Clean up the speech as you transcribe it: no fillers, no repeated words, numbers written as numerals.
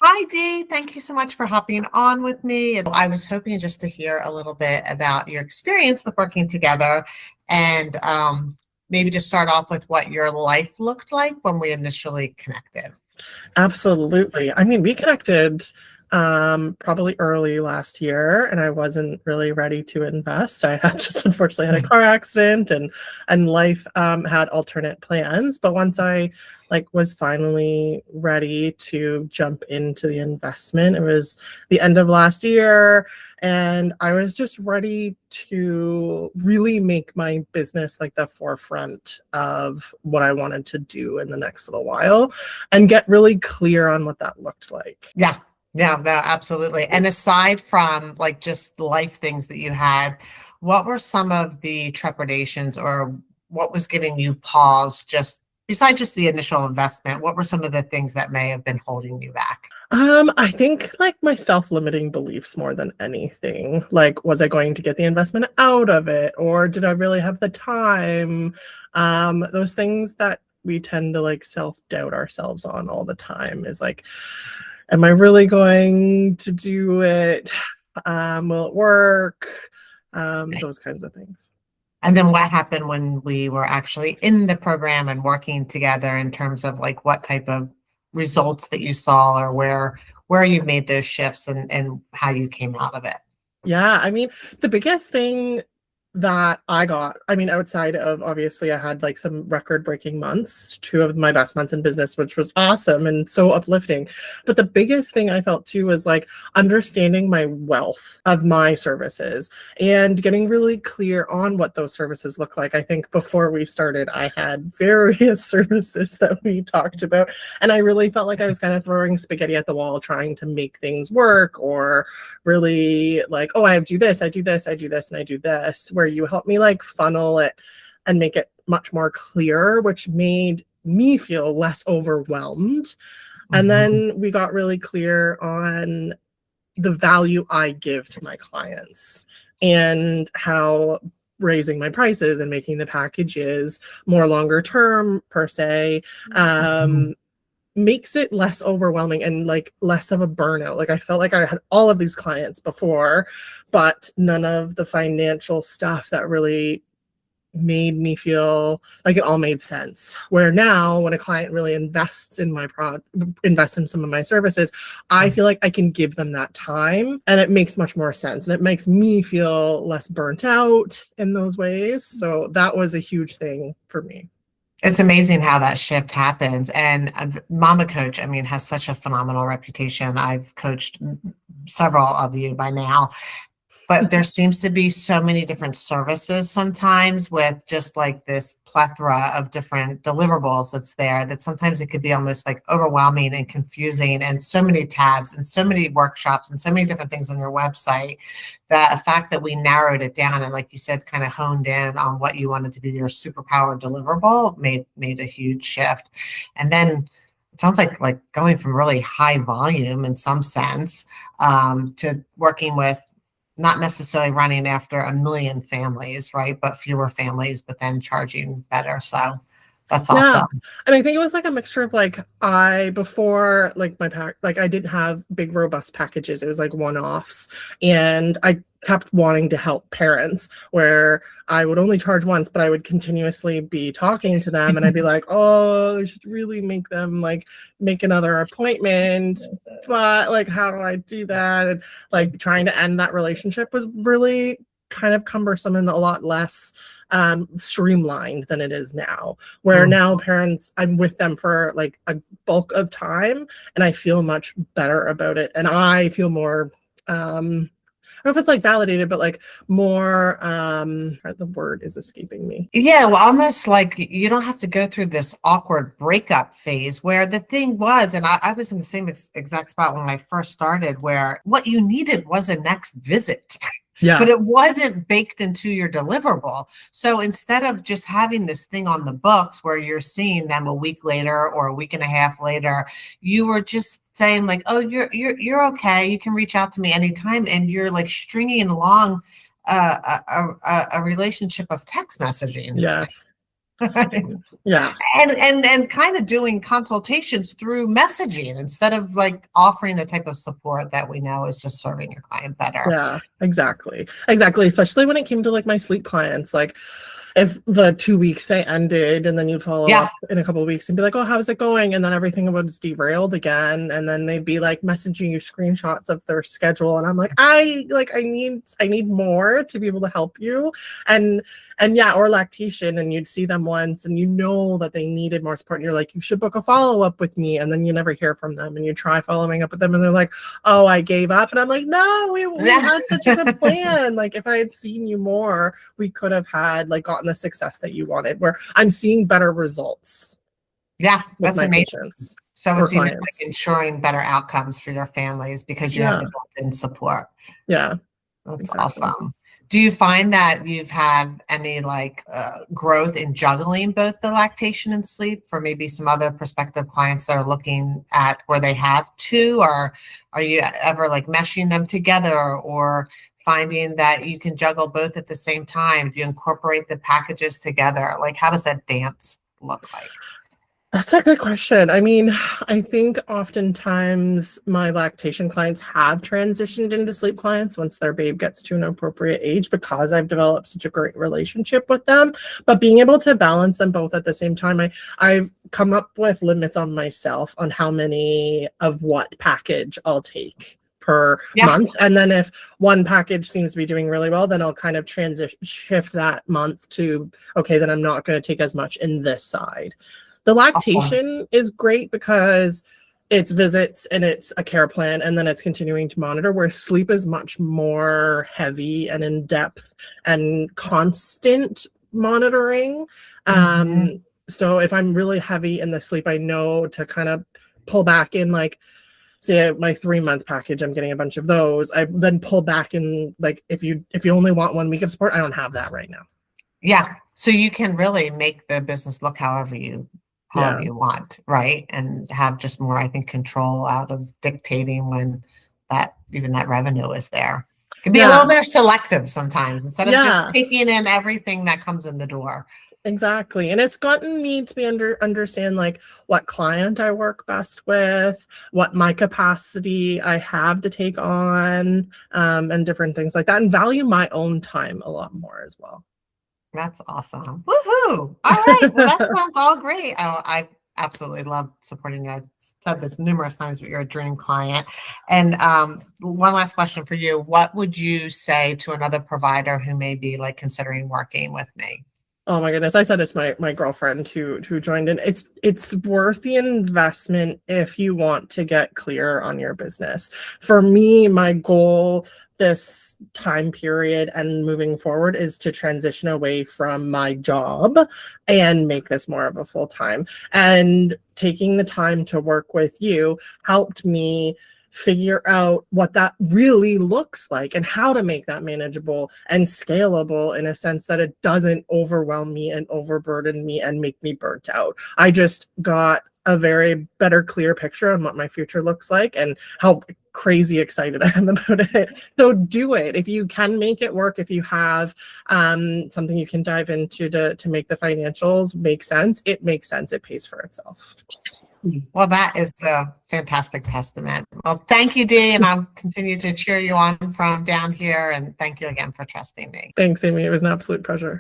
Hi, Dee. Thank you so much for hopping on with me. And I was hoping just to hear a little bit about your experience with working together and maybe just start off with what your life looked like when we initially connected. Absolutely. I mean, we connected probably early last year, and I wasn't really ready to invest. I had just unfortunately had a car accident, and life had alternate plans. But once I was finally ready to jump into the investment, it was the end of last year, and I was just ready to really make my business like the forefront of what I wanted to do in the next little while and get really clear on what that looked like. Yeah, yeah, that absolutely. And aside from like just life things that you had, what were some of the trepidations or what was giving you pause just besides just the initial investment? What were some of the things that may have been holding you back? I think like my self-limiting beliefs more than anything. Like, was I going to get the investment out of it, or did I really have the time? Those things that we tend to like self-doubt ourselves on all the time is like, am I really going to do it? Will it work? Those kinds of things. And then what happened when we were actually in the program and working together in terms of like what type of results that you saw or where you made those shifts and how you came out of it? Yeah, I mean, the biggest thing that I got, I mean, outside of obviously I had like some record-breaking months, two of my best months in business, which was awesome and so uplifting. But the biggest thing I felt too was like understanding my wealth of my services and getting really clear on what those services look like. I think before we started, I had various services that we talked about, and I really felt like I was kind of throwing spaghetti at the wall, trying to make things work, or really like, oh, I do this, I do this, I do this, and I do this, where you help me like funnel it and make it much more clear, which made me feel less overwhelmed. And then we got really clear on the value I give to my clients and how raising my prices and making the packages more longer term per se makes it less overwhelming and like less of a burnout. Like I felt like I had all of these clients before, but none of the financial stuff that really made me feel like it all made sense. Where now when a client really invests in my invests in some of my services, I feel like I can give them that time and it makes much more sense. And it makes me feel less burnt out in those ways. So that was a huge thing for me. It's amazing how that shift happens. And Mama Coach, I mean, has such a phenomenal reputation. I've coached several of you by now. But there seems to be so many different services sometimes with just like this plethora of different deliverables that's there that sometimes it could be almost like overwhelming and confusing and so many tabs and so many workshops and so many different things on your website that the fact that we narrowed it down and like you said, kind of honed in on what you wanted to be your superpower deliverable made a huge shift. And then it sounds like going from really high volume in some sense to working with not necessarily running after a million families, right? But fewer families, but then charging better. So that's Yeah. awesome. And I think it was like a mixture of like before like my pack, like I didn't have big robust packages. It was like one-offs. And I kept wanting to help parents where I would only charge once, but I would continuously be talking to them and I'd be like, oh, I should really make them like make another appointment. But like, how do I do that? And like trying to end that relationship was really kind of cumbersome and a lot less streamlined than it is now, where now parents, I'm with them for like a bulk of time and I feel much better about it. And I feel more, I don't know if it's like validated, but like more, the word is escaping me. Yeah, well, almost like you don't have to go through this awkward breakup phase where the thing was, and I was in the same exact spot when I first started, where what you needed was a next visit. Yeah. But it wasn't baked into your deliverable. So instead of just having this thing on the books where you're seeing them a week later or a week and a half later, you were just saying like, oh, you're okay. You can reach out to me anytime. And you're like stringing along a relationship of text messaging. Yes. Yeah. And kind of doing consultations through messaging instead of like offering a type of support that we know is just serving your client better. Yeah, exactly. Exactly. Especially when it came to like my sleep clients, like if the 2 weeks they ended and then you'd follow up in a couple of weeks and be like, oh, how's it going? And then everything was derailed again. And then they'd be like messaging you screenshots of their schedule. And I'm like, I need more to be able to help you. And yeah, or lactation, and you'd see them once and you know that they needed more support. And you're like, you should book a follow-up with me. And then you never hear from them and you try following up with them and they're like, oh, I gave up. And I'm like, no, we had such a good plan. Like if I had seen you more, we could have had like gotten the success that you wanted, where I'm seeing better results. Yeah, that's amazing. Patients so it's even like ensuring better outcomes for your families because you have the built-in support. Yeah. That's awesome. Do you find that you've had any like growth in juggling both the lactation and sleep for maybe some other prospective clients that are looking at where they have two, or are you ever like meshing them together or finding that you can juggle both at the same time? Do you incorporate the packages together? Like how does that dance look like? That's a good question. I mean, I think oftentimes my lactation clients have transitioned into sleep clients once their babe gets to an appropriate age because I've developed such a great relationship with them. But being able to balance them both at the same time, I've come up with limits on myself on how many of what package I'll take per month. And then if one package seems to be doing really well, then I'll kind of shift that month to, okay, then I'm not going to take as much in this side. The lactation is great because it's visits and it's a care plan and then it's continuing to monitor, where sleep is much more heavy and in depth and constant monitoring. So if I'm really heavy in the sleep, I know to kind of pull back in, like say my 3-month package, I'm getting a bunch of those. I then pull back in, like if you only want 1 week of support, I don't have that right now. Yeah. So you can really make the business look however you want, right? And have just more, I think, control out of dictating when that revenue is there. It can be a little bit selective sometimes instead of just taking in everything that comes in the door. Exactly. And it's gotten me to be understand like what client I work best with, what my capacity I have to take on, and different things like that, and value my own time a lot more as well. That's awesome. Woohoo! All right. Well, that sounds all great. I absolutely love supporting you. I've said this numerous times, but you're a dream client. And one last question for you. What would you say to another provider who may be like considering working with me? Oh my goodness. I said it's my girlfriend who joined in. It's worth the investment if you want to get clear on your business. For me, my goal this time period and moving forward is to transition away from my job and make this more of a full-time. And taking the time to work with you helped me figure out what that really looks like and how to make that manageable and scalable in a sense that it doesn't overwhelm me and overburden me and make me burnt out. I just got a very better, clear picture on what my future looks like and how crazy excited I am about it. So do it. If you can make it work, if you have something you can dive into to make the financials make sense, it makes sense. It pays for itself. Well, that is a fantastic testament. Well, thank you, Dee, and I'll continue to cheer you on from down here. And thank you again for trusting me. Thanks, Amy. It was an absolute pleasure.